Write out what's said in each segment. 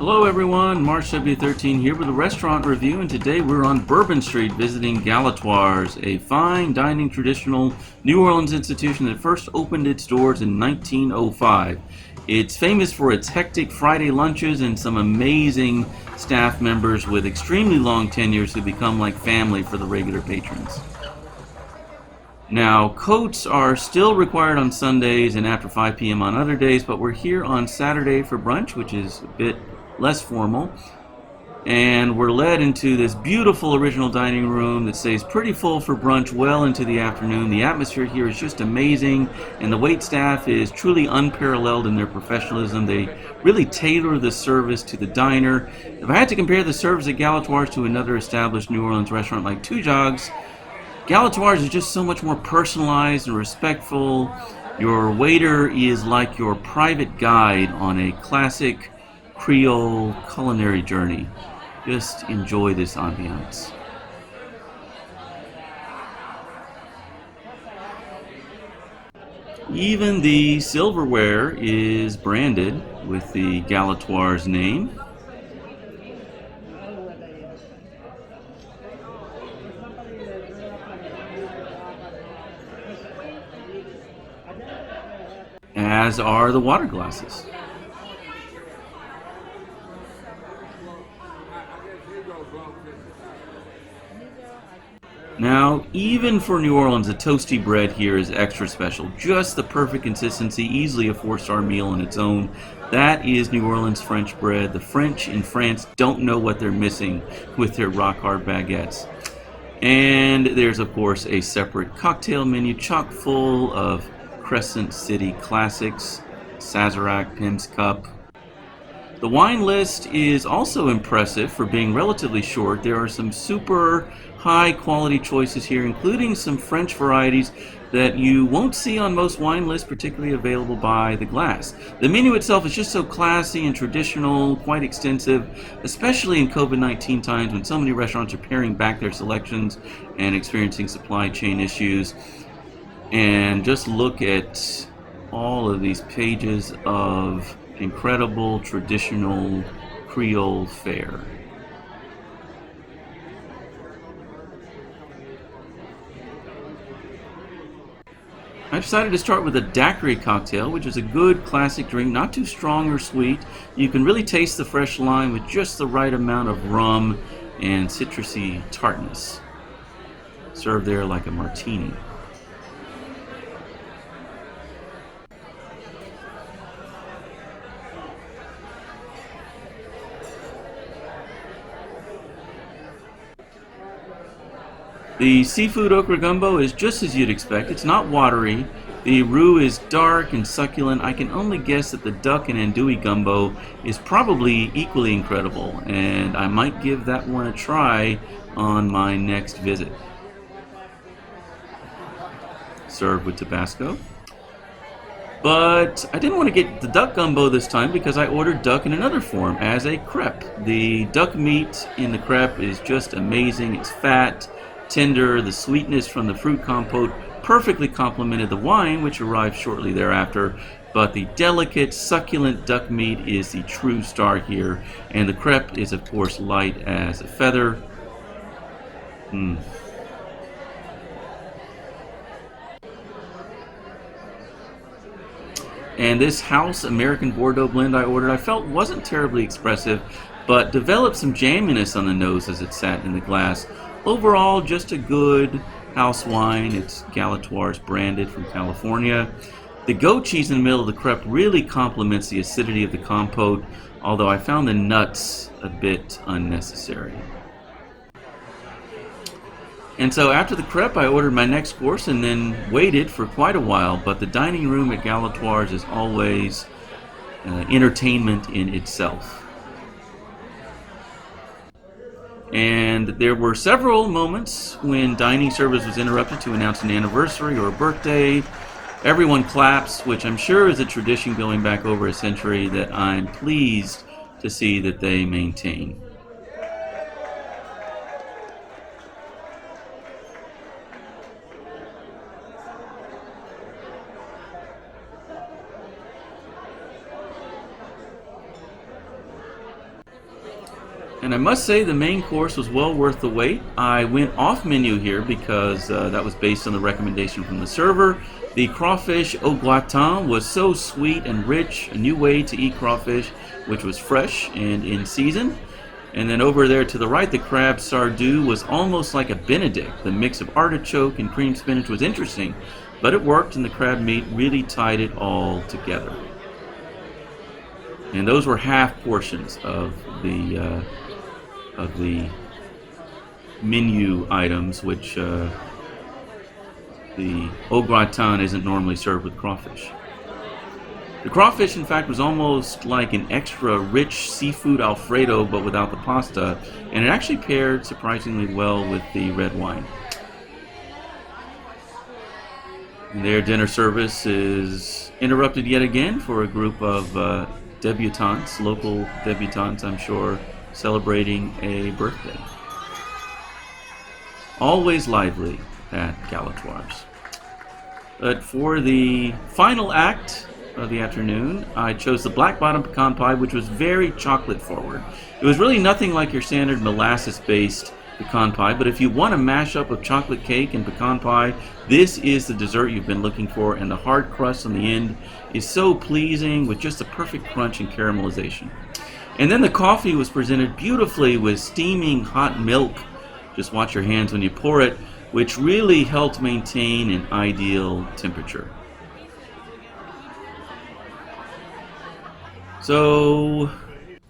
Hello everyone, March W13 here with a restaurant review, and today we're on Bourbon Street visiting Galatoire's, a fine dining traditional New Orleans institution that first opened its doors in 1905. It's famous for its hectic Friday lunches and some amazing staff members with extremely long tenures who become like family for the regular patrons. Now, coats are still required on Sundays and after 5 p.m. on other days, but we're here on Saturday for brunch, which is a bit less formal. And we're led into this beautiful original dining room that stays pretty full for brunch well into the afternoon. The atmosphere here is just amazing, and the wait staff is truly unparalleled in their professionalism. They really tailor the service to the diner. If I had to compare the service at Galatoire's to another established New Orleans restaurant like Two Jogs, Galatoire is just so much more personalized and respectful. Your waiter is like your private guide on a classic Creole culinary journey. Just enjoy this ambiance. Even the silverware is branded with the Galatoire's name. As are the water glasses. Now, even for New Orleans, the toasty bread here is extra special. Just the perfect consistency, easily a 4-star meal on its own. That is New Orleans French bread. The French in France don't know what they're missing with their rock-hard baguettes. And there's, of course, a separate cocktail menu chock full of Crescent City classics, Sazerac, Pim's Cup. The wine list is also impressive for being relatively short. There are some super high quality choices here, including some French varieties that you won't see on most wine lists, particularly available by the glass. The menu itself is just so classy and traditional, quite extensive, especially in COVID-19 times when so many restaurants are paring back their selections and experiencing supply chain issues. And just look at all of these pages of incredible traditional Creole fare. I decided to start with a Daiquiri Cocktail, which is a good classic drink, not too strong or sweet. You can really taste the fresh lime with just the right amount of rum and citrusy tartness. Served there like a martini. The seafood okra gumbo is just as you'd expect. It's not watery. The roux is dark and succulent. I can only guess that the duck and andouille gumbo is probably equally incredible, and I might give that one a try on my next visit. Served with Tabasco. But I didn't want to get the duck gumbo this time because I ordered duck in another form as a crepe. The duck meat in the crepe is just amazing. It's fat, tender. The sweetness from the fruit compote perfectly complemented the wine, which arrived shortly thereafter. But the delicate, succulent duck meat is the true star here, and the crepe is, of course, light as a feather. And this house American Bordeaux blend I ordered, I felt wasn't terribly expressive, but developed some jamminess on the nose as it sat in the glass. Overall, just a good house wine. It's Galatoire's branded from California. The goat cheese in the middle of the crepe really complements the acidity of the compote, although I found the nuts a bit unnecessary. And so after the crepe, I ordered my next course and then waited for quite a while, but the dining room at Galatoire's is always entertainment in itself. And there were several moments when dining service was interrupted to announce an anniversary or a birthday. Everyone claps, which I'm sure is a tradition going back over a century that I'm pleased to see that they maintain. And I must say the main course was well worth the wait. I went off menu here because that was based on the recommendation from the server. The crawfish au gratin was so sweet and rich, a new way to eat crawfish, which was fresh and in season. And then over there to the right, the crab sardu was almost like a Benedict. The mix of artichoke and cream spinach was interesting, but it worked, and the crab meat really tied it all together. And those were half portions of the menu items, which the au gratin isn't normally served with crawfish. The crawfish, in fact, was almost like an extra rich seafood Alfredo, but without the pasta, and it actually paired surprisingly well with the red wine. And their dinner service is interrupted yet again for a group of debutantes, local debutantes, I'm sure, celebrating a birthday. Always lively at Galatoire's. But for the final act of the afternoon, I chose the black bottom pecan pie, which was very chocolate forward. It was really nothing like your standard molasses based pecan pie, but if you want a mashup of chocolate cake and pecan pie, this is the dessert you've been looking for, and the hard crust on the end is so pleasing with just the perfect crunch and caramelization. And then the coffee was presented beautifully with steaming hot milk. Just watch your hands when you pour it, which really helped maintain an ideal temperature. So,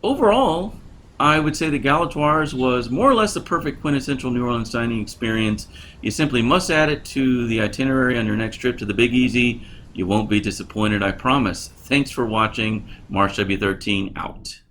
overall, I would say the Galatoire's was more or less the perfect quintessential New Orleans dining experience. You simply must add it to the itinerary on your next trip to the Big Easy. You won't be disappointed, I promise. Thanks for watching. March W13 out.